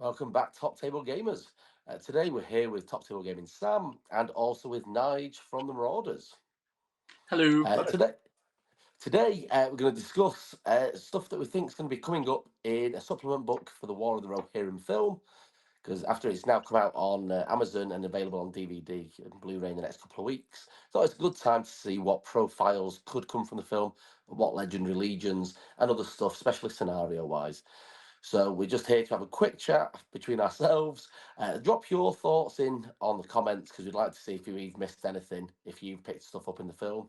welcome back, Top Table Gamers. Today we're here with Top Table Gaming Sam and also with Nige from the Marauders. Hello. Today we're going to discuss stuff that we think is going to be coming up in a supplement book for the War of the Rohirrim film, because after it's now come out on Amazon and available on DVD and Blu-ray in the next couple of weeks, thought it's a good time to see what profiles could come from the film, what legendary legions and other stuff, especially scenario-wise. So we're just here to have a quick chat between ourselves. Drop your thoughts in on the comments because we'd like to see if you've missed anything, if you've picked stuff up in the film.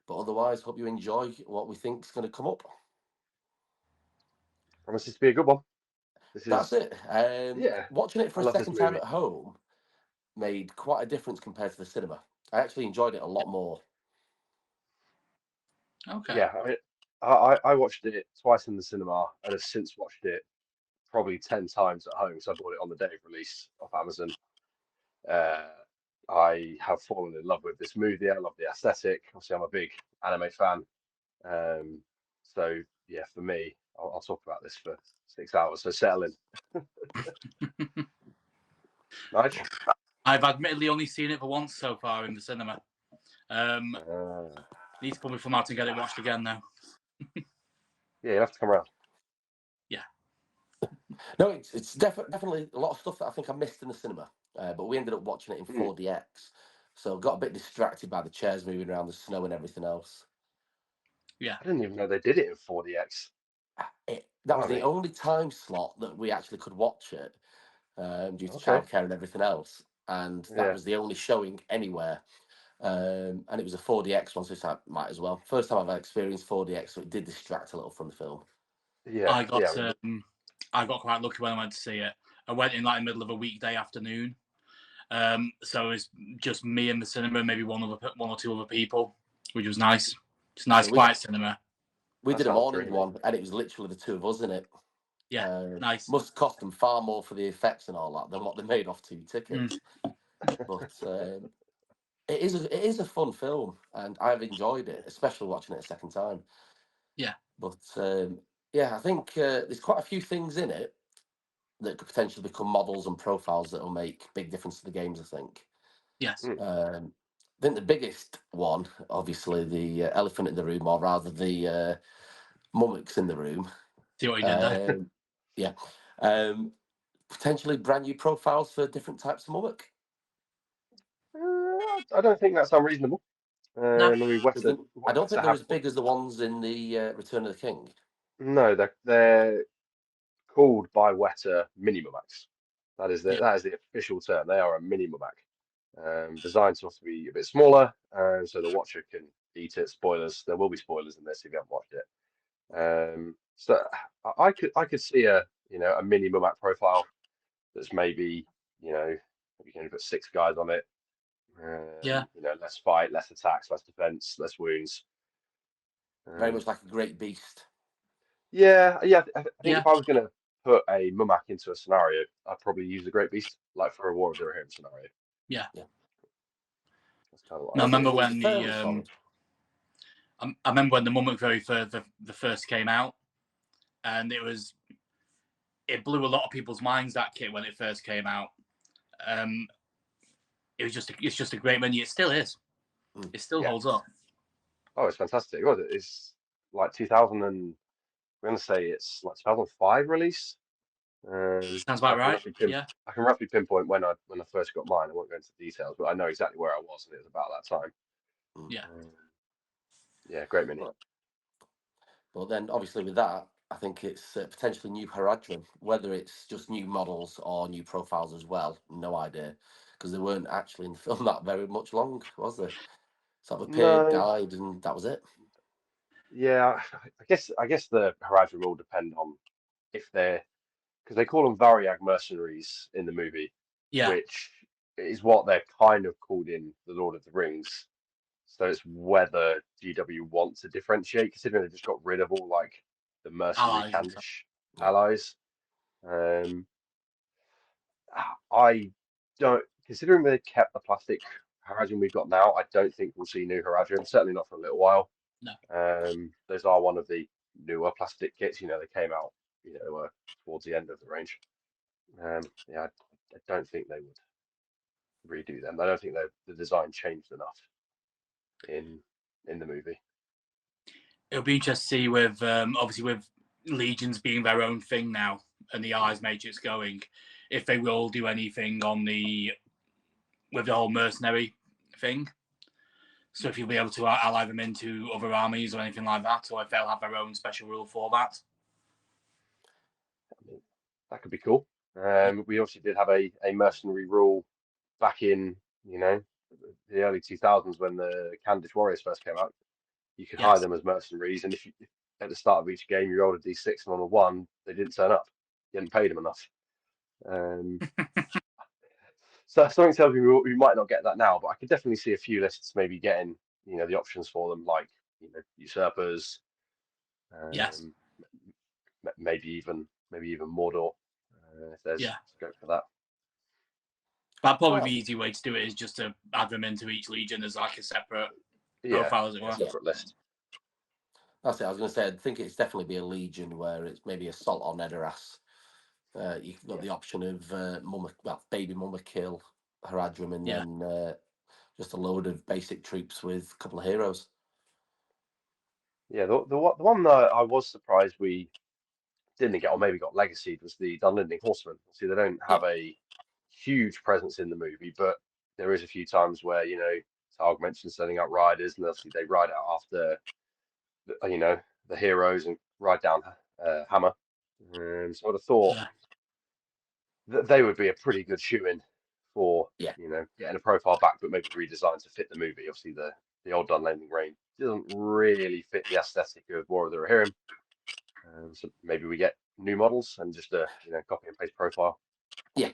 But otherwise, hope you enjoy what we think is going to come up. Promises to be a good one. That's it. Yeah, watching it for I a love this second time movie. at home made quite a difference compared to the cinema. I actually enjoyed it a lot more. Okay. Yeah, I mean, I watched it twice in the cinema and have since watched it probably 10 times at home. So I bought it on the day of release off Amazon. I have fallen in love with this movie. I love the aesthetic. Obviously, I'm a big anime fan. So yeah, for me, I'll talk about this for 6 hours. So settle in. Nige? I've admittedly only seen it for once so far in the cinema. Need to pull my thumb out and get it watched again now. Yeah, you have to come around. Yeah. No, it's definitely a lot of stuff that I think I missed in the cinema, but we ended up watching it in 4DX. So got a bit distracted by the chairs moving around, the snow and everything else. Yeah. I didn't even know they did it in 4DX. That was the only time slot that we actually could watch it due to childcare and everything else. And that was the only showing anywhere. And it was a 4DX one, so I might as well. First time I've experienced 4DX, so it did distract a little from the film. Yeah, I got quite lucky when I went to see it. I went in like the middle of a weekday afternoon. So it was just me in the cinema, maybe one or two other people, which was nice. It's a nice, quiet cinema. We did a morning one, and it was literally the two of us in it. Yeah, nice. Must cost them far more for the effects and all that than what they made off 2 tickets. But it is a fun film, and I've enjoyed it, especially watching it a second time. Yeah. But I think there's quite a few things in it that could potentially become models and profiles that will make big difference to the games, I think. Yes. I think the biggest one, obviously, the elephant in the room, or rather the mummics in the room. See what you did there? Yeah. Potentially brand new profiles for different types of mummic. I don't think that's unreasonable. No. I mean, I don't think they're as big as the ones in the Return of the King. No, they're called by Weta mini mumaks. That is the official term. They are a mini mumak. Designed to also be a bit smaller, so the watcher can eat it. Spoilers. There will be spoilers in this if you haven't watched it. So I could see a mini mumak profile that's maybe you can put 6 guys on it. Less fight, less attacks, less defense, less wounds. Very much like a great beast. Yeah. I think if I was going to put a mumak into a scenario, I'd probably use the great beast, like for a War of the Rohirrim scenario. Yeah. That's kind of I remember when I remember when the mummic the first came out, and it blew a lot of people's minds, that kit, when it first came out. It's just a great menu. It still is. It still holds up. Oh, it's fantastic. It's like 2000 and we're going to say it's like 2005 release. Sounds about right. I can roughly pinpoint when I first got mine. I won't go into details, but I know exactly where I was, and it was about that time. Yeah. Yeah, great mini. But then, obviously, with that, I think it's potentially new Haradrim. Whether it's just new models or new profiles as well, no idea, because they weren't actually in the film that very much long, was they? Sort of appeared, died, and that was it. Yeah, I guess the Haradrim will depend on if they're, because they call them Variag mercenaries in the movie, which is what they're kind of called in the Lord of the Rings. So it's whether GW want to differentiate, considering they just got rid of all like the mercenary Khandish allies. I don't, considering they kept the plastic Haradrim we've got now, I don't think we'll see new Haradrim, certainly not for a little while. No. Those are one of the newer plastic kits, they came out, towards the end of the range. Yeah, I don't think they would redo them. I don't think the design changed enough in the movie. It'll be interesting to see with obviously with legions being their own thing now and the eyes matrix going, if they will do anything on with the whole mercenary thing. So if you'll be able to ally them into other armies or anything like that, or if they'll have their own special rule for that. I mean, that could be cool. We obviously did have a mercenary rule back in, the early 2000s when the Candish Warriors first came out. You could hire them as mercenaries, and if at the start of each game you rolled a d6 and on a 1, they didn't turn up. You hadn't paid them enough. So something tells me we might not get that now, but I could definitely see a few lists maybe getting, the options for them, like, usurpers. Yes. Maybe even Mordor, if there's scope for that. That'd probably be the easy way to do it, is just to add them into each legion as like a separate profile, as it were. Separate list. That's it. I was going to say, I think it's definitely be a legion where it's maybe assault on Edoras. You've got the option of baby Mumma kill Haradrim, and then just a load of basic troops with a couple of heroes. Yeah, the one that I was surprised we didn't get, or maybe got legacied, was the Dunland and Horsemen. See, they don't have a huge presence in the movie, but there is a few times where, Targ mentioned sending out riders, and obviously they ride out after, the heroes and ride down Hammer. So I would have thought that they would be a pretty good shoe-in for, getting a profile back, but maybe redesigned to fit the movie. Obviously, the old Dunland reign doesn't really fit the aesthetic of War of the Rohirrim. So maybe we get new models and just a copy and paste profile. Yeah,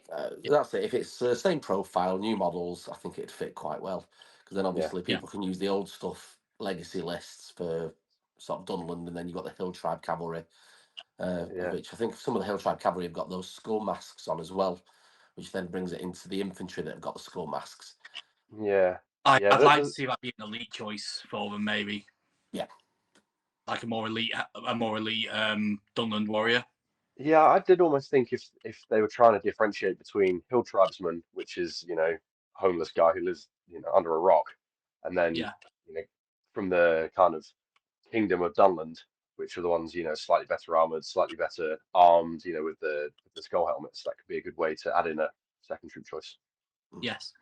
that's it. If it's the same profile, new models, I think it'd fit quite well, because then obviously people can use the old stuff, legacy lists for sort of Dunland, and then you've got the Hill Tribe Cavalry, which I think some of the Hill Tribe Cavalry have got those skull masks on as well, which then brings it into the infantry that have got the skull masks. Yeah. I'd like to see that be an elite choice for them, maybe. Yeah. Like a more elite Dunland warrior. Yeah, I did almost think if they were trying to differentiate between Hill Tribesman, which is, homeless guy who lives, under a rock, and then, from the kind of Kingdom of Dunland, which are the ones, slightly better armored, slightly better armed, with the skull helmets. That could be a good way to add in a second troop choice. Yes.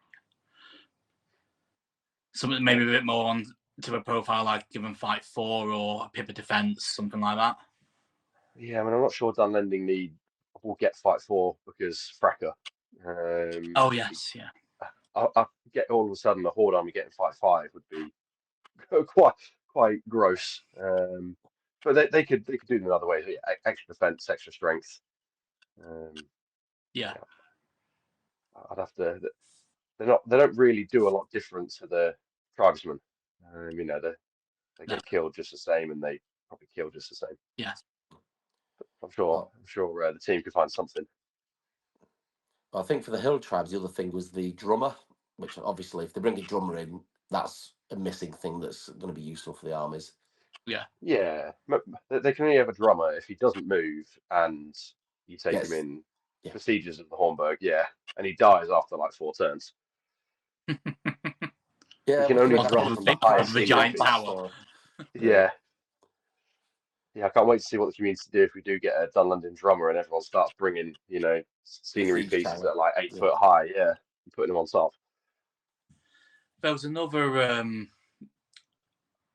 Something maybe a bit more on to a profile, like give them fight 4 or a pip of defense, something like that. Yeah, I mean, I'm not sure Dunlanding will get fight 4 because Fracker. Oh yes, yeah. I get all of a sudden a Horde army getting fight 5 would be quite gross. But they could do it in other ways. Extra defense, extra strength. Yeah. I'd have to. They don't really do a lot different to the tribesmen. They get killed just the same, and they probably kill just the same. Yes. I'm sure the team could find something. Well, I think for the Hill Tribes, the other thing was the drummer, which obviously, if they bring a drummer in, that's a missing thing that's going to be useful for the armies. Yeah. Yeah, they can only have a drummer if he doesn't move and you take him in Besiegers of the Hornburg, and he dies after like 4 turns. Yeah, he can only drum from the highest the giant tower. Yeah, I can't wait to see what the community do if we do get a Dunland drummer and everyone starts bringing, scenery pieces that are like 8 foot high, and putting them on top. There was another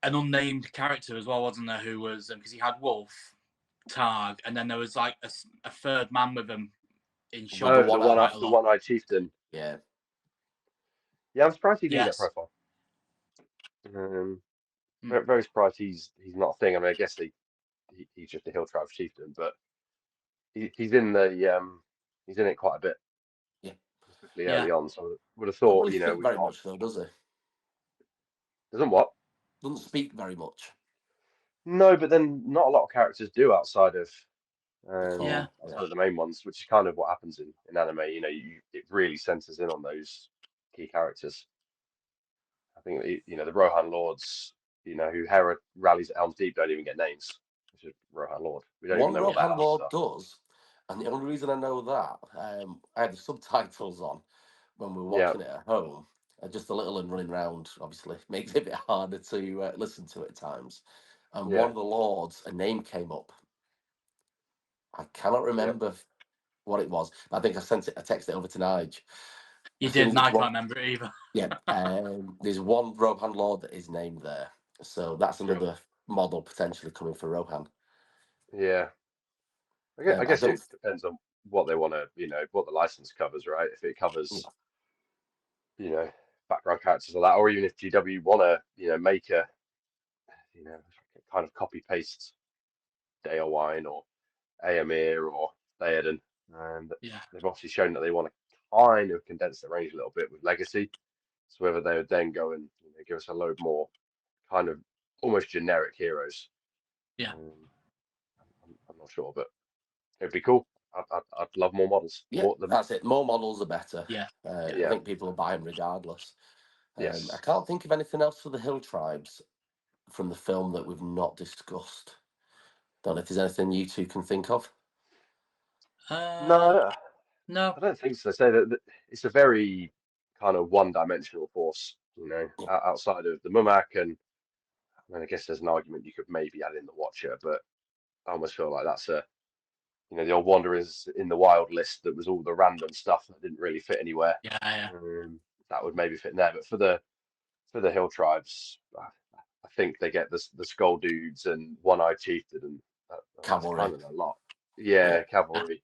an unnamed character as well, wasn't there? Who was because he had Wolf, Targ, and then there was like a third man with him in shot. The one-eyed chieftain. Yeah, I'm surprised he didn't get profile. Very surprised he's not a thing. I mean, I guess he's just a Hill Tribe chieftain, but he's in it quite a bit. Yeah, especially early on. So I would have thought, doesn't speak very much though, does he? Doesn't what? Doesn't speak very much. No, but then not a lot of characters do outside of outside of the main ones, which is kind of what happens in anime. It really centers in on those key characters. I think the Rohan lords, who Hera rallies at Helm's Deep, don't even get names. It's just Rohan Lord. We don't even know what Rohan Lord stuff. does. And the only reason I know that, I had the subtitles on when we were Yeah, watching it at home. Just a little and running around, obviously, makes it a bit harder to listen to at times. And one yeah, of the lords, a name came up. I cannot yeah. remember what it was. I think I texted it over to Nige. You I did, think and I there's can't one, remember it either. yeah, there's one Rohan lord that is named there. So that's Sure. another model potentially coming for Rohan. Yeah. I I guess don't, it depends on what they want to, what the license covers, right? If it yeah, covers, background characters or that, or even if GW want to, make a, kind of copy paste Daelwyn or Aemir or Theoden, and Yeah, they've obviously shown that they want to kind of condense the range a little bit with Legacy. So whether they would then go and give us a load more kind of almost generic heroes, yeah, um, I'm not sure, but it'd be cool. I'd love more models. The yeah, more, the that's it. More models are better. yeah, yeah. I yeah, think people will buy them regardless. I yes. can't think of anything else for the Hill Tribes from the film that we've not discussed. Don't know if there's anything you two can think of. No, No, I don't think so. They say that it's a very kind of one-dimensional force, Yeah, outside of the Mumak, and I mean, I guess there's an argument you could maybe add in the Watcher, but I almost feel like that's the old Wanderers in the Wild list that was all the random stuff that didn't really fit anywhere. yeah, yeah, That would maybe fit in there, but for the Hill Tribes, I think they get the Skull Dudes and One-Eyed Chieftain, and that's cavalry. kind of a lot. Yeah, Yeah, yeah, cavalry.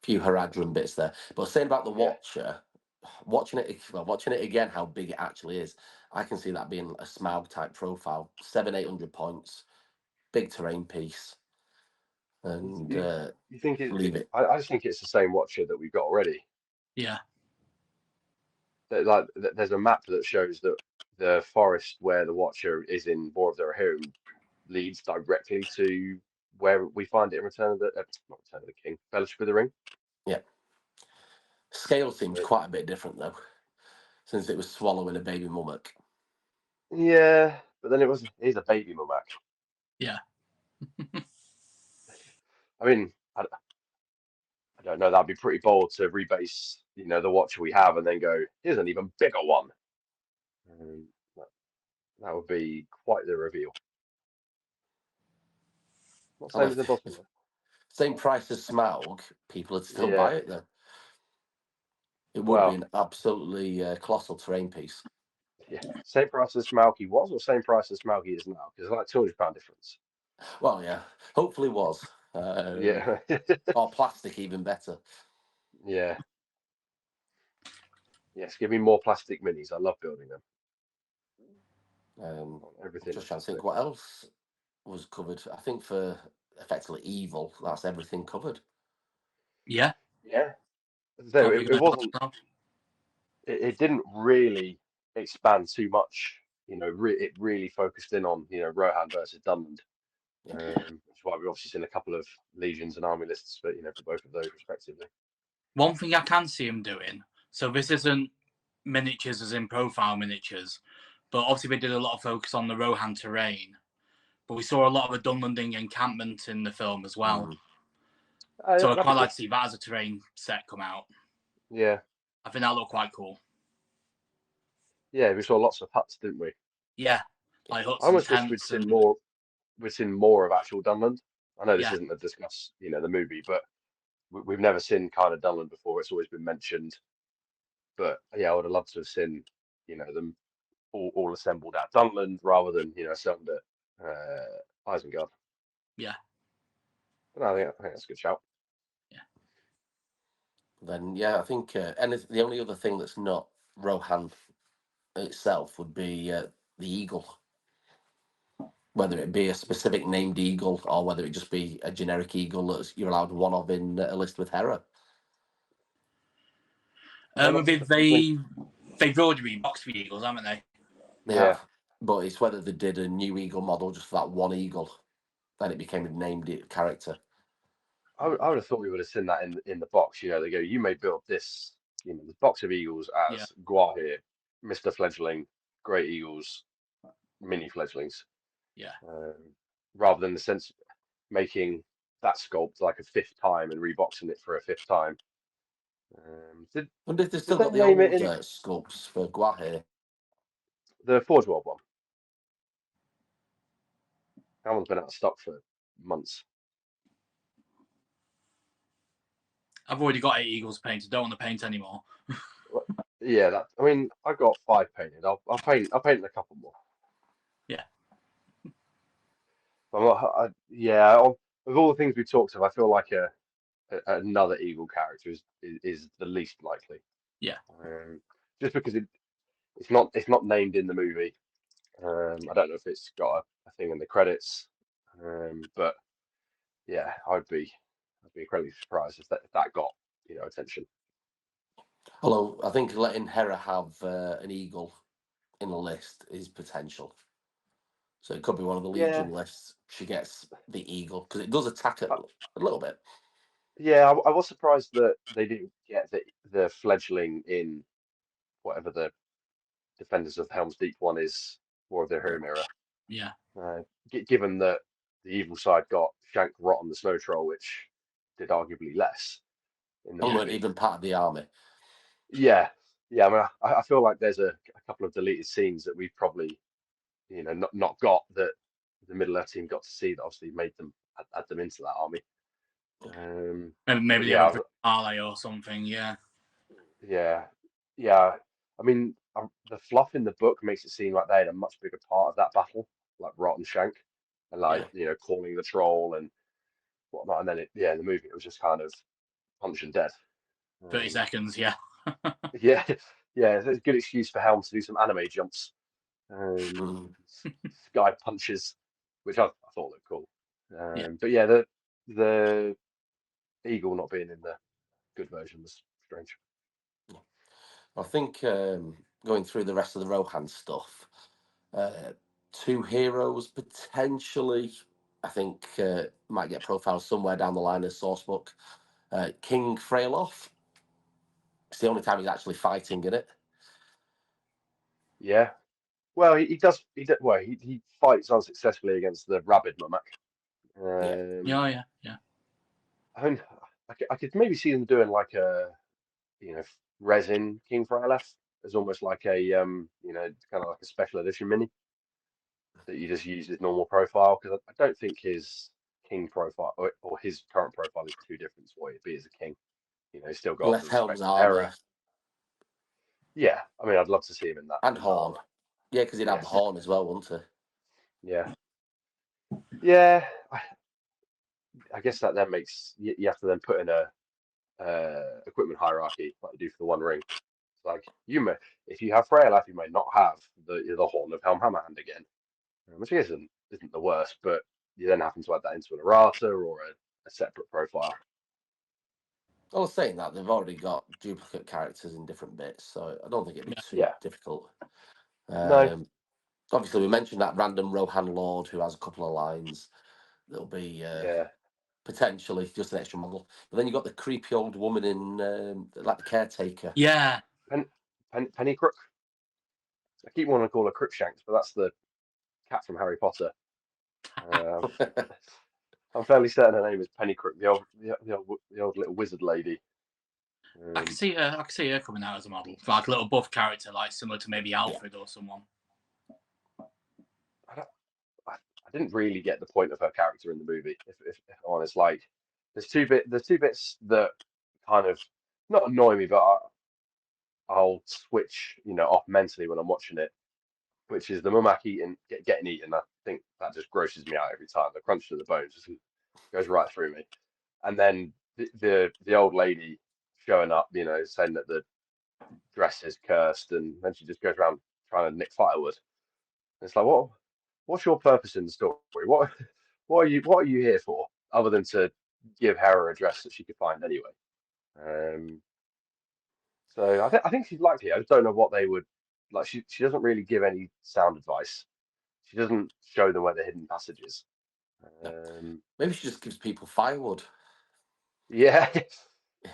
few Haradrim bits there. But saying about the Yeah, Watcher, watching it again, how big it actually is, I can see that being a Smaug type profile, 700-800 points, big terrain piece, and you, you think leave it. I just think it's the same Watcher that we've got already. yeah. Like, there's a map that shows that the forest where the Watcher is in War of the Rohirrim leads directly to where we find it in Return of the not Return of the King, Fellowship of the Ring. Yeah, scale seems So, quite a bit different though, since it was swallowing a baby mummock. yeah, but then he's a baby Mumak. Yeah. I mean, I don't know. That'd be pretty bold to rebase, the Watcher we have, and then go, here's an even bigger one. Um, that, that would be quite the reveal. Not And same as the bottom if one. same price as Smaug, people would still Yeah. buy it though. It would be Well, an absolutely colossal terrain piece. yeah. Same price as Smaug was, or same price as Smaug is now? Because it's like £200 difference. Well, yeah, hopefully was. Yeah. Or plastic, even better. Yeah. Yes. Give me more plastic minis. I love building them. I'm On everything just trying to think plastic. what else was covered. I think for effectively evil, that's everything covered. Yeah. Yeah. So Can't it, think it of wasn't. anything else. It didn't really expand too much. It really focused in on Rohan versus Dunland. Yeah. Which is why we've obviously seen a couple of legions and army lists for for both of those respectively. One thing I can see him doing. So this isn't miniatures as in profile miniatures, but obviously we did a lot of focus on the Rohan terrain. But we saw a lot of the Dunlanding encampment in the film as well. Mm. So Yeah, I'd that'd be quite like cool. to see that as a terrain set come out. Yeah, I think that looked quite cool. yeah, we saw lots of huts, didn't we? Yeah, Yeah. like I huts and almost wish we'd tents seen and more. We'd seen more of actual Dunland. I know this yeah, isn't to discuss, the movie, but we've never seen kind of Dunland before. It's always been mentioned, but yeah, I would have loved to have seen, them all assembled at Dunland rather than assembled at Isengard. yeah, But no, I think that's a good shout. yeah. Then yeah, I think, and the only other thing that's not Rohan itself would be the eagle. Whether it be a specific named eagle or whether it just be a generic eagle that you're allowed one of in a list with Hera. That's something. They've already reboxed the Eagles, haven't they? They Yeah, have, but it's whether they did a new eagle model just for that one eagle, then it became a named character. I would have thought we would have seen that in the box. They go, you may build this, the box of eagles Yeah, as Guahir, Mr. Fledgling, Great Eagles, mini fledglings, yeah, rather than the sense making that sculpt like a 5th time and reboxing it for a 5th time. I wonder if they've still they got the name old it in sculpts for Guahir. the Forge World one? That one's been out of stock for months. I've already got 8 eagles painted. Don't want to paint anymore. Yeah, I mean, I got 5 painted. I'll paint a couple more. Yeah. I'm not, yeah, of all the things we talked about, I feel like another eagle character is the least likely. Yeah. Just because it's not named in the movie. I don't know if it's got a thing in the credits. But yeah, I'd be incredibly surprised if that got attention. Although I think letting Hera have an eagle in the list is potential. So it could be one of the Yeah. Legion lists. She gets the eagle because it does attack it a little bit. Yeah, I was surprised that they didn't get the fledgling in whatever the Defenders of Helm's Deep one is, War of the Rohirrim era. Yeah. Given that the evil side got Shank Rot on the Snow Troll, which did arguably less in the And weren't movie. even part of the army. Yeah. I mean, I feel like there's a couple of deleted scenes that we've probably, not got, that the Middle Earth team got to see, that obviously made them add them into that army. Maybe they yeah, have Arlay or something. Yeah. Yeah. I mean, the fluff in the book makes it seem like they had a much bigger part of that battle, like Rot and Shank, and like calling the troll and whatnot. And then in the movie it was just kind of punch and dead. 30 seconds. Yeah. Yeah, it's a good excuse for Helm to do some anime jumps, sky punches, which I thought looked cool. But yeah, the eagle not being in the good version was strange. I think going through the rest of the Rohan stuff, 2 heroes potentially, I think might get profiled somewhere down the line as sourcebook. King Freyloth. It's the only time he's actually fighting in it. Yeah. Well, he does. Well, he fights unsuccessfully against the rabid Mamak. Yeah. I mean, I could maybe see them doing like a, resin King Freyalef as almost like a, kind of like a special edition mini that you just use his normal profile, because I don't think his King profile or his current profile is too different to what he'd be as a King. He's still got Left the Helm's respect of armor. Hera. Yeah, I mean, I'd love to see him in that. And Horn. Armor. Yeah, because he'd have the Horn as well, wouldn't he? Yeah. I guess that then makes you have to then put in a equipment hierarchy like you do for the One Ring. It's like if you have Freyalef, you may not have the Horn of Helm Hammerhand again, which isn't the worst, but you then happen to add that into an errata or a separate profile. I was saying that they've already got duplicate characters in different bits, so I don't think it'd be too difficult. No. Obviously, we mentioned that random Rohan Lord who has a couple of lines. That'll be potentially just an extra model. But then you got the creepy old woman in like the caretaker. Yeah. Penny Crook. I keep wanting to call her Crookshanks, but that's the cat from Harry Potter. I'm fairly certain her name is Penny Crook, the old little wizard lady. I can see her coming out as a model, like a little buff character, like similar to maybe Alfred or someone. I didn't really get the point of her character in the movie, if I'm honest. Like, there's two bits that kind of not annoy me, but I'll switch, off mentally when I'm watching it, which is the Mumak getting eaten. I think that just grosses me out every time. The crunch to the bones just goes right through me. And then the old lady showing up, saying that the dress is cursed, and then she just goes around trying to nick firewood. And it's like, what's your purpose in the story? What are you here for, other than to give Hera a dress that she could find anyway? So I think she's likely. I just don't know what they would like. She doesn't really give any sound advice. She doesn't show them where the hidden passage is. Maybe she just gives people firewood. Yeah.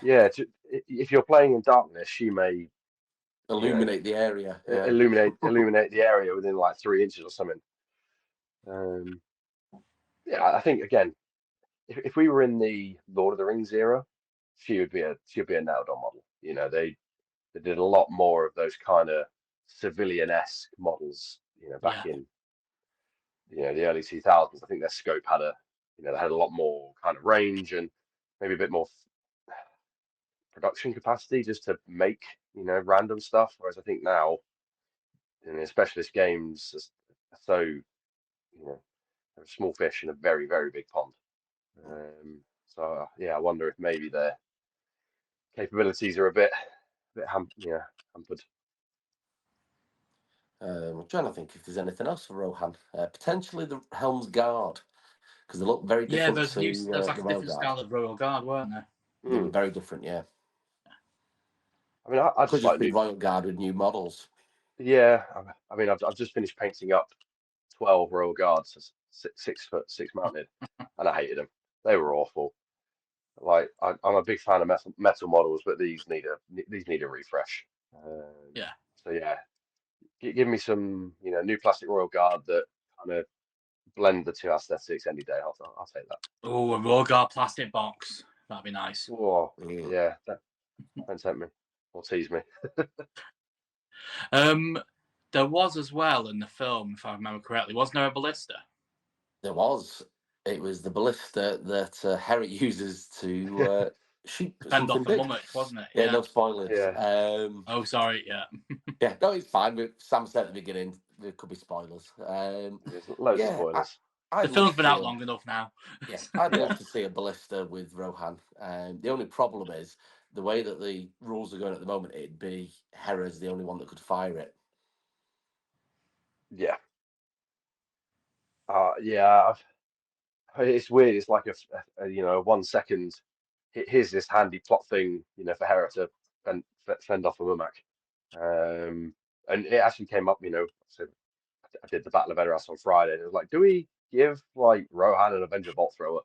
If you're playing in darkness, she may illuminate the area. Yeah. Illuminate the area within like 3 inches or something. I think again, if we were in the Lord of the Rings era, she'd be a nailed on model. You know, they did a lot more of those kind of civilian-esque models. You know, back Yeah. in the early 2000s. I think their scope had they had a lot more kind of range and maybe a bit more production capacity just to make random stuff. Whereas I think now, specialist games are so they're a small fish in a very very big pond. So yeah, I wonder if maybe their capabilities are a bit hampered. I'm trying to think if there's anything else for Rohan. Potentially the Helm's Guard, because they look very Yeah, different to there's like the a Royal different Guard. style of Royal Guard, weren't there? They were very different, yeah. I mean, I Could just just like be new. Royal Guard with new models. Yeah, I mean, I've just finished painting up 12 Royal Guards, 6'6" mounted, and I hated them. They were awful. Like I'm a big fan of metal models, but these need a refresh. Yeah. So yeah, give me some new plastic Royal Guard that kind of blend the two aesthetics any day. I'll take that. Oh, a Royal Guard plastic box. That'd be nice. Oh yeah, don't tempt me or tease me. There was as well in the film, if I remember correctly, wasn't there a ballista? There was. It was the ballista that Hera uses to shoot Fend something off the big. mummock, wasn't it? Yeah, Yeah. no spoilers. Yeah, Oh, sorry. Yeah. Yeah, no, it's fine. Sam said at the beginning there could be spoilers. there's loads of Yeah, spoilers. The I'd love film's to been see out long enough now. yeah, I'd Yeah, love to see a ballista with Rohan. The only problem is the way that the rules are going at the moment. It'd be Hera's the only one that could fire it. yeah, yeah. It's weird. It's like a 1 second. Here's this handy plot thing, for Hera to fend off a Mumak. And it actually came up, so I did the Battle of Edoras on Friday, and it was like, do we give like Rohan an Avenger Bolt Thrower,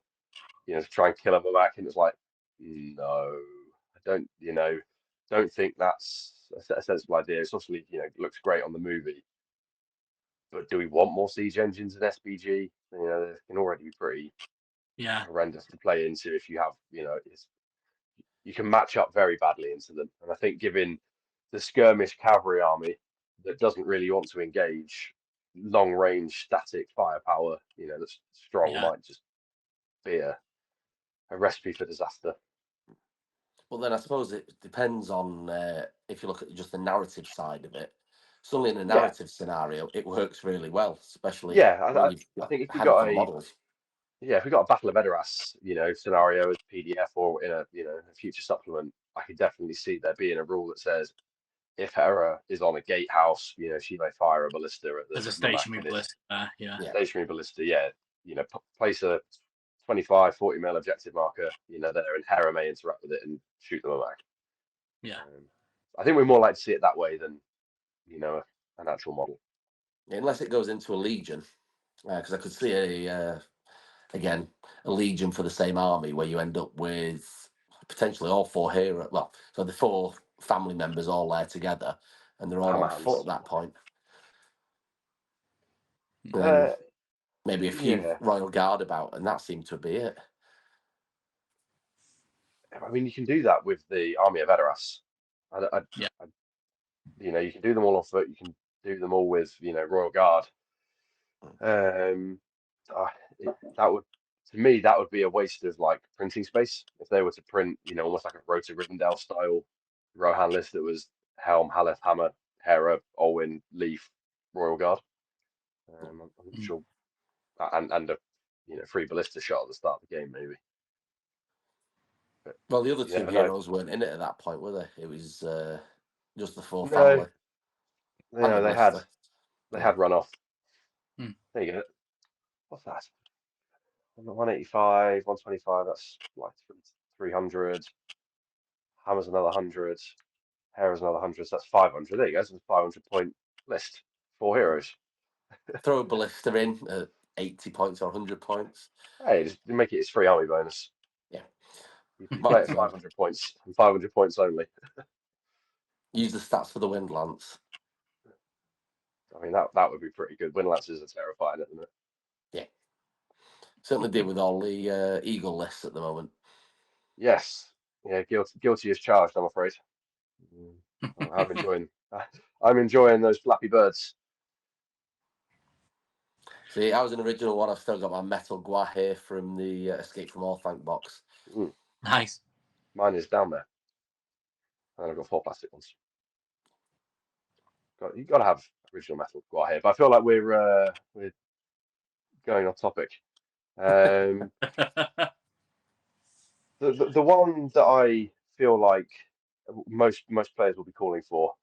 to try and kill a Mumak? And it's like, no, I don't think that's a sensible idea. It's obviously, it looks great on the movie, but do we want more siege engines in SBG? They can already be pretty Yeah. horrendous to play into if you have, you can match up very badly into them. And I think given the skirmish cavalry army that doesn't really want to engage, long range static firepower, that's strong, Yeah. might just be a recipe for disaster. Well, then I suppose it depends on if you look at just the narrative side of it. Suddenly, in a Yeah, narrative scenario, it works really well, especially yeah. when you've I got think a handful of models. if we got a Battle of Edoras, scenario as PDF or in a a future supplement, I could definitely see there being a rule that says if Hera is on a gatehouse, she may fire a ballista at There's the a Mumak stationary and it's ballista there. Yeah. Yeah. stationary ballista. Yeah, place a 25, 40 mil objective marker, there, and Hera may interact with it and shoot them back. Yeah. I think we're more likely to see it that way than an actual model. Unless it goes into a legion, because I could see again a legion for the same army where you end up with potentially all four hero. Well, so the four family members all there together, and they're all on foot Hammerhands. at that point. And then Uh, maybe a few yeah, royal guard about, and that seemed to be it. I mean you can do that with the army of Edoras. Yeah. You can do them all on foot. You can do them all with royal guard. That would, to me, that would be a waste of like printing space if they were to print, almost like a Rota Rivendell style Rohan list that was Helm, Haleth, Hammer, Hera, Olwyn, Leaf, Royal Guard. I'm not sure, and a free ballista shot at the start of the game maybe. But Well, the other you two never know. heroes weren't in it at that point, were they? It was just the four No, family and the they ballista. had run off. Hmm. There you go. What's that? 185, 125. That's like 300. Hammer's another 100. Hera's another 100. So that's 500. There you go. So it's a 500-point list. 4 heroes. Throw a ballista in at 80 points or 100 points. Hey, just make it its free army bonus. Yeah. You Might play as at well 500 points and 500 points only. use the stats for the wind lance. I mean, that would be pretty good. Windlances are terrifying at the minute. Yeah. Certainly did with all the Eagle lists at the moment. Yes, yeah, guilty as charged, I'm afraid. I'm enjoying. I'm enjoying those Flappy Birds. See, I was an original one. I've still got my metal gua here from the Escape from Orthanc box. Nice. Mine is down there, and I've got 4 plastic ones. You got to have original metal gua here, but I feel like we're going off topic. The one that I feel like most players will be calling for,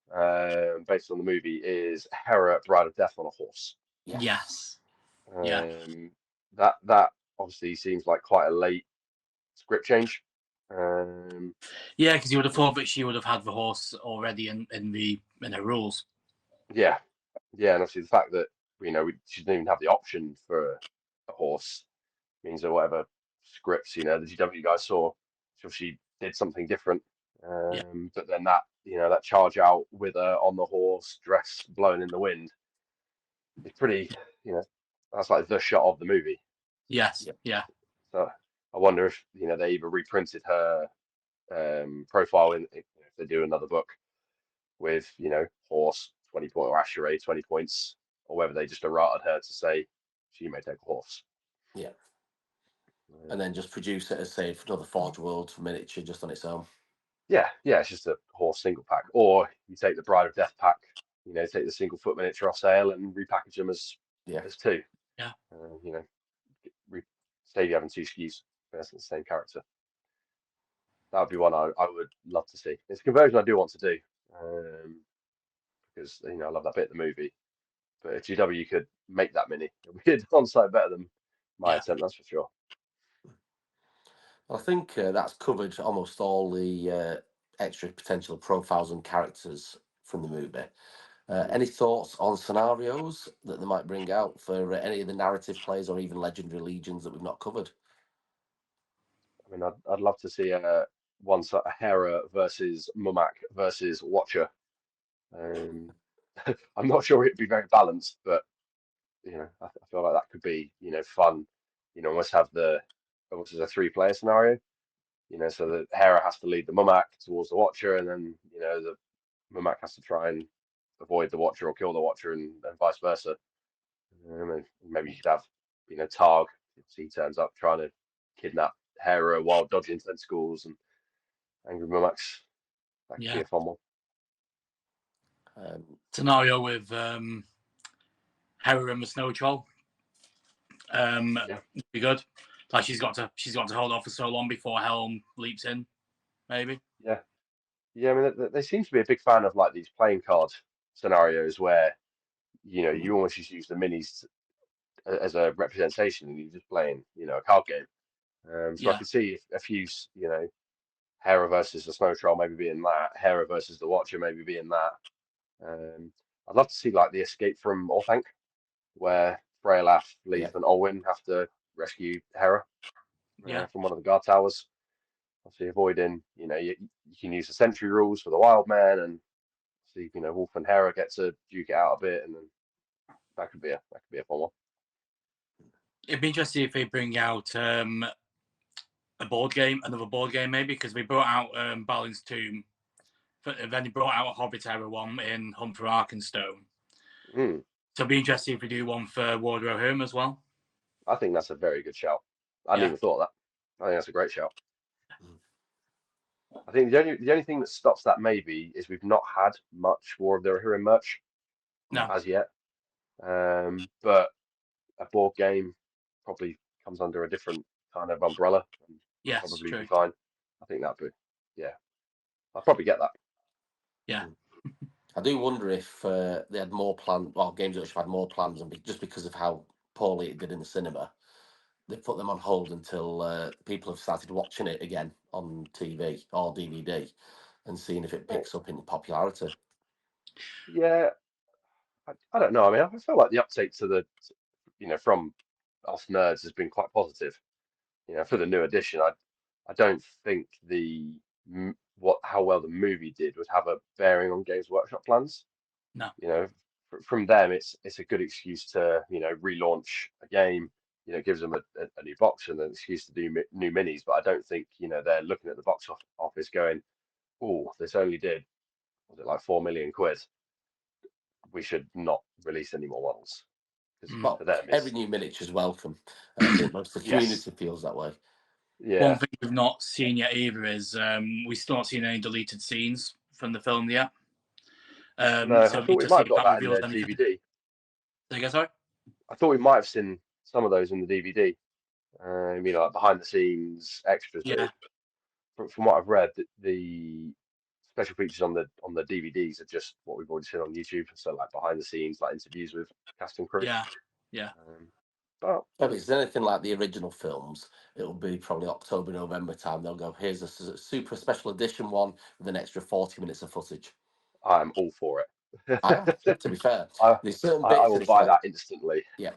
based on the movie, is Hera, Bride of Death on a horse. Yes. Yeah. That obviously seems like quite a late script change. Yeah, because you would have thought that she would have had the horse already in her rules. Yeah, and obviously the fact that she didn't even have the option for a horse means that whatever scripts the GW guys saw, she did something different. But then that charge out with her on the horse, dress blowing in the wind, it's pretty. That's like the shot of the movie. Yes. Yeah. So I wonder if they either reprinted her profile if they do another book with horse 20 point or Asheray 20 points, or whether they just errated her to say she may take a horse. Yeah. And then just produce it as, say, for another Forge World miniature just on its own. Yeah, it's just a horse single pack. Or you take the Bride of Death pack, take the single foot miniature off sale and repackage them as 2. Yeah. Save you having 2 SKUs versus the same character. That would be one I would love to see. It's a conversion I do want to do, because I love that bit of the movie. But if GW could make that mini, it would be on site better than my attempt, that's for sure. I think that's covered almost all the extra potential profiles and characters from the movie. Any thoughts on scenarios that they might bring out for any of the narrative plays or even legendary legions that we've not covered? I mean, I'd love to see a Hera versus Mumak versus Watcher. I'm not sure it'd be very balanced, but I feel like that could be fun. Almost have almost as a 3-player scenario. So that Hera has to lead the Mumak towards the Watcher, and then the Mumak has to try and avoid the Watcher or kill the Watcher, and vice versa. And maybe you could have Targ, if he turns up trying to kidnap Hera while dodging tentacles and angry Mumaks. That could be a fun one. Scenario with Hera and the Snow Troll. Would be good. Like she's got to hold off for so long before Helm leaps in, maybe. Yeah. I mean, they seem to be a big fan of like these playing card scenarios where you almost just use the minis as a representation, and you're just playing a card game. So I could see a few Hera versus the Snow Troll maybe being that, Hera versus the Watcher maybe being that. I'd love to see like the Escape from Orthanc, where Freylaf, Leaf, and Olwyn have to rescue Hera from one of the guard towers. Obviously, avoiding you can use the sentry rules for the wild man, and see Wolf and Hera get to duke it out a bit, and then that could be a fun one. It'd be interesting if they bring out another board game maybe, because we brought out Balin's Tomb, then they brought out a Hobbit era one in Hunt for Arkenstone. So it'd be interesting if we do one for War of Rohirrim as well. I think that's a very good shout. I hadn't even thought of that. I think that's a great shout. I think the only thing that stops that maybe is we've not had much War of the Rohirrim merch as yet. But a board game probably comes under a different kind of umbrella. And probably be fine. I think that'd be, I'll probably get that. Yeah. I do wonder if they had more plans, well, games that had more plans, and just because of how poorly it did in the cinema, they put them on hold until people have started watching it again on TV or DVD and seeing if it picks up in popularity. Yeah, I don't know. I mean, I feel like the uptake to the, from us nerds has been quite positive. For the new edition, I don't think how well the movie did would have a bearing on Games Workshop plans. No. From them, it's a good excuse to relaunch a game. gives them a new box and an excuse to do new minis. But I don't think they're looking at the box office going, oh, this only did, was it like 4 million quid? We should not release any more models because Mm. for them Every it's new miniature is welcome. I think most of the yes, community feels that way. yeah. One thing we've not seen yet either is we've still not seen any deleted scenes from the film yet. No, So I we thought need we to might see have if got that that in reveals the anything. DVD. Say again, sorry? I thought we might have seen some of those in the DVD. Like behind the scenes extras. Yeah. But from what I've read, the special features on the DVDs are just what we've already seen on YouTube. So like behind the scenes, like interviews with cast and crew. Yeah. Yeah. But If it's anything like the original films, it'll be probably October, November time. They'll go, here's a super special edition one with an extra 40 minutes of footage. I'm all for it. I am, to be fair. I, There's certain I bits will that it's buy like, that instantly. yeah.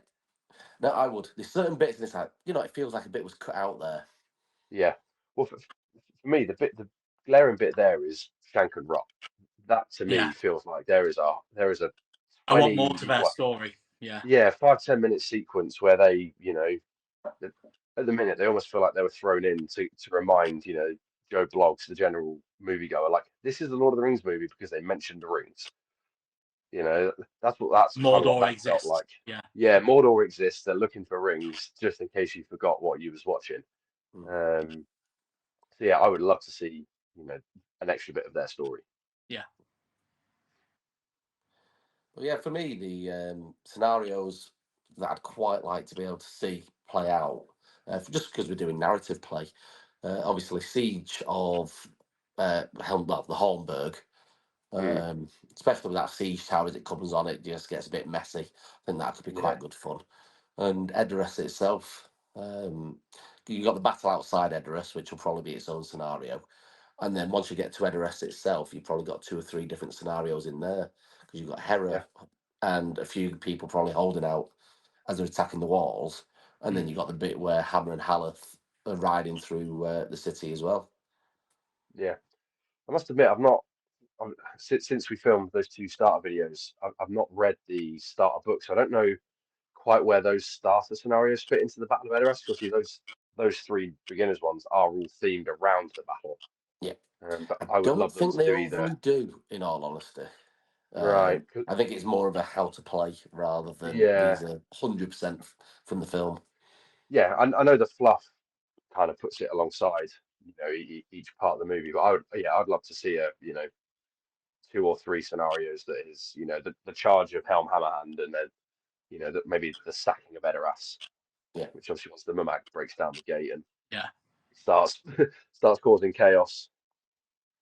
No, I would. There's certain bits and it's like, it feels like a bit was cut out there. Yeah. Well, for me, the glaring bit there is Shank and Rock. That to Yeah. me feels like there is a I want more 20 to their what story. Yeah. yeah 5-10 minute sequence where they at the minute they almost feel like they were thrown in to remind Joe Bloggs, the general moviegoer, like this is the Lord of the Rings movie because they mentioned the rings. That's kind of what Mordor that felt exists. like. Yeah. Yeah, Mordor exists. They're looking for rings just in case you forgot what you was watching. Mm. So yeah, I would love to see an extra bit of their story. Yeah. But yeah, for me, the scenarios that I'd quite like to be able to see play out, just because we're doing narrative play, obviously Siege of the Hornburg, Mm, especially with that siege tower as it comes on, it just gets a bit messy. I think that could be yeah, quite good fun. And Edoras itself, you got the battle outside Edoras, which will probably be its own scenario. And then once you get to Edoras itself, you've probably got 2 or 3 different scenarios in there because you've got yeah, Hera and a few people probably holding out as they're attacking the walls. And then you've got the bit where Hammer and Haleth are riding through the city as well. yeah. I must admit, I've not since we filmed those 2 starter videos. I've not read the starter books. I don't know quite where those starter scenarios fit into the Battle of Edoras. Because those 3 beginners ones are all themed around the battle. Yeah. But I I would don't love them think to they do either. overly do, in all honesty. Right. I think it's more of a how to play rather than Yeah. these are 100% from the film. Yeah. I know the fluff kind of puts it alongside, each part of the movie. But I'd love to see 2 or 3 scenarios that is, the charge of Helm Hammerhand and then, that maybe the sacking of Edoras, Yeah. which obviously once the Mumak breaks down the gate and Yeah. starts starts causing chaos.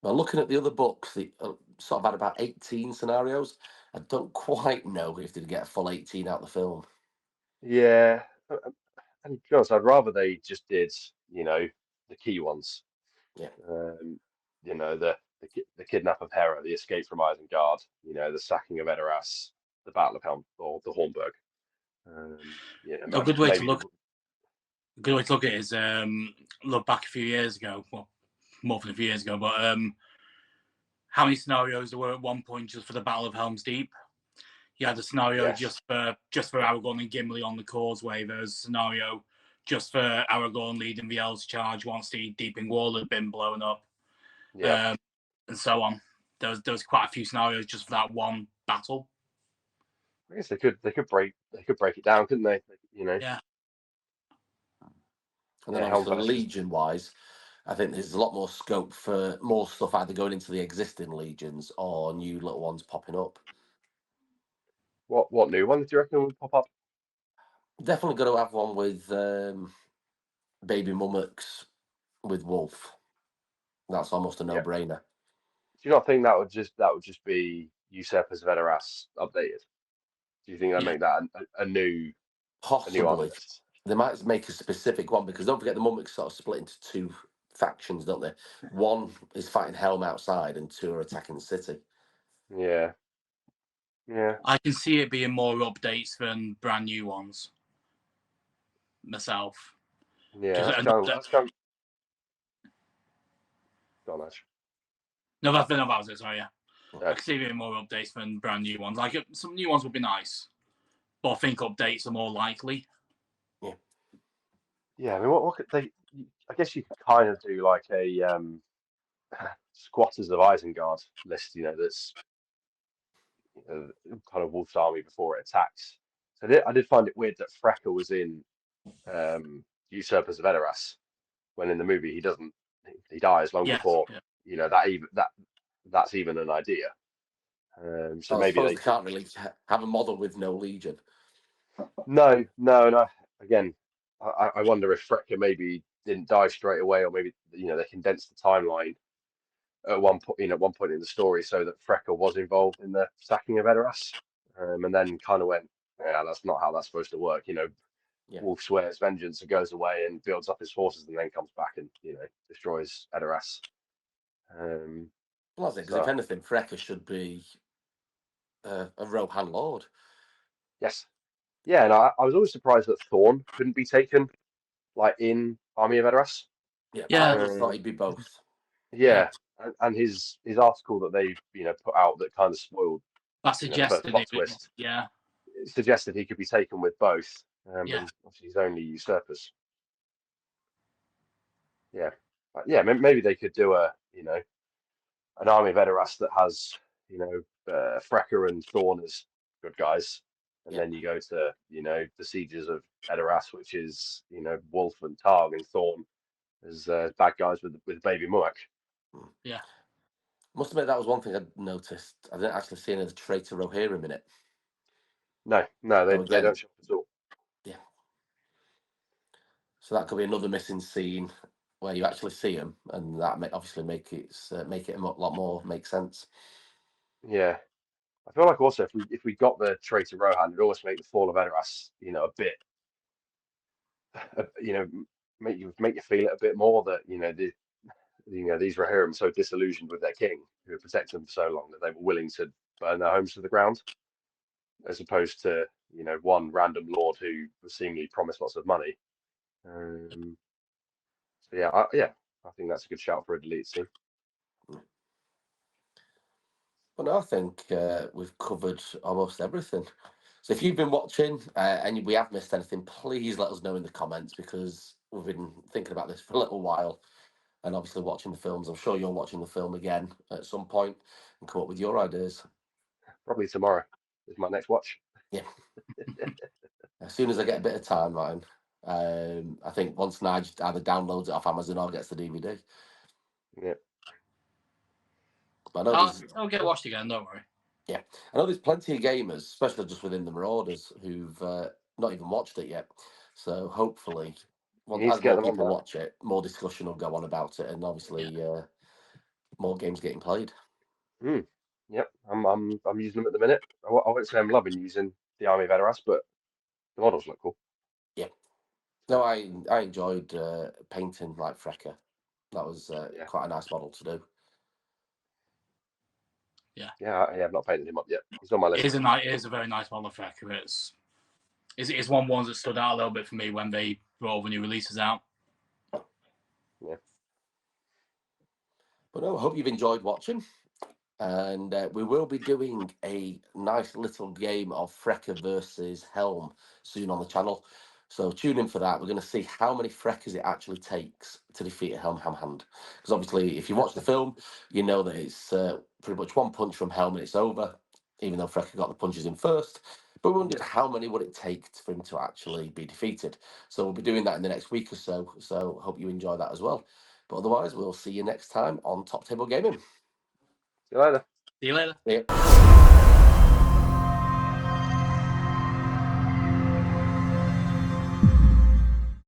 Well, looking at the other books, they sort of had about 18 scenarios. I don't quite know if they'd get a full 18 out of the film. Yeah. And to be honest, I'd rather they just did, the key ones. Yeah. The kidnap of Hera, the escape from Isengard, the sacking of Edoras, the Battle of Helm or the Hornburg. A good way to Maybe look. A good way to look at it is look back a few years ago. Well, more than a few years ago, but how many scenarios there were at one point just for the Battle of Helm's Deep? You had a scenario yes, just for Aragorn and Gimli on the causeway. There's a scenario just for Aragorn leading the Elves charge once the Deeping Wall had been blown up, yeah. and so on. There was quite a few scenarios just for that one battle. I guess they could break it down, couldn't they? Yeah. And then Helm's obviously Versus. Legion-wise, I think there's a lot more scope for more stuff either going into the existing Legions or new little ones popping up. What new ones do you reckon would pop up? Definitely got to have one with Baby Mummox with Wolf. That's almost a Yeah. no-brainer. Do you not think that would just be Usurpers of Edoras updated? Do you think they'd make that a new army Possibly. list? They might make a specific one because don't forget the Mummox sort of split into 2 factions, don't they? One is fighting Helm outside and 2 are attacking the city. Yeah. Yeah. I can see it being more updates than brand new ones myself. Yeah. Just That's kind of. Go on, Ash. No, that was it. Sorry, yeah. Yeah. I can see it being more updates than brand new ones. Like some new ones would be nice, but I think updates are more likely. Yeah. Yeah, I mean, what could they? I guess you could kind of do like a squatters of Isengard list. That's kind of Wolf's army before it attacks. So I did find it weird that Freka was in Usurpers of Edoras, when in the movie he doesn't. He dies long Yes, before yeah. that's even an idea. So I maybe suppose they they can't really have a model with no legion. no. Again, I wonder if Freka maybe didn't die straight away, or maybe they condensed the timeline at one point, at one point in the story, so that Freka was involved in the sacking of Edoras, and then kind of went, yeah, that's not how that's supposed to work. Yeah. Wolf swears vengeance and goes away and builds up his forces, and then comes back and destroys Edoras. Well, that's it, because So if anything, Freka should be a Rohan lord. yes, yeah, and I was always surprised that Thorn couldn't be taken, like in Army of Edoras. Yeah, Yeah. I always thought he'd be both. Yeah, and his article that they put out that kind of spoiled That the first suggested plot it. twist. Yeah. It suggested he could be taken with both, Yeah. and obviously he's only usurpers. Yeah, yeah, maybe they could do an army of Edoras that has Freka and Thorn as good guys, and then you go to the sieges of Edoras, which is Wolf and Targ, and Thorn as bad guys with Baby Muak. Yeah. Must admit that was one thing I noticed. I didn't actually see any of the traitor Rohirrim in it. No, they don't show up at all. Yeah. So that could be another missing scene where you actually see him, and that may obviously make it a lot more make sense. Yeah, I feel like also if we got the traitor Rohan, it'd almost make the fall of Edoras a bit, make you feel it a bit more that these Rohirrim so disillusioned with their king who had protected them for so long that they were willing to burn their homes to the ground, as opposed to one random lord who was seemingly promised lots of money. So yeah, I think that's a good shout for a delete scene. Well, no, I think we've covered almost everything. So if you've been watching and we have missed anything, please let us know in the comments, because we've been thinking about this for a little while, and obviously watching the films. I'm sure you're watching the film again at some point and come up with your ideas. Probably tomorrow is my next watch. Yeah. As soon as I get a bit of time, Ryan, I think once Nige either downloads it off Amazon or gets the DVD. Yeah. But I know I'll get watched again. Don't worry. Yeah, I know there's plenty of gamers, especially just within the Marauders, who've not even watched it yet. So hopefully, as more people watch it, more discussion will go on about it, and obviously more games getting played. Yep, I'm using them at the minute. I won't say I'm loving using the Army of Edoras, but the models look cool. Yeah. No, I enjoyed painting like Freka. That was quite a nice model to do. Yeah, I've not painted him up yet. He's on my list. It is a very nice model of Freka. It's one of the ones that stood out a little bit for me when they brought all the new releases out. Yeah. But no, I hope you've enjoyed watching. And we will be doing a nice little game of Freka versus Helm soon on the channel. So tune in for that. We're going to see how many Frekas it actually takes to defeat a Helm hand. Because obviously, if you watch the film, you know that it's pretty much one punch from Helm and it's over, even though Freka got the punches in first. But we wondered how many would it take for him to actually be defeated. So we'll be doing that in the next week or so. So hope you enjoy that as well. But otherwise, we'll see you next time on Top Table Gaming. See you later. See you later. Yeah.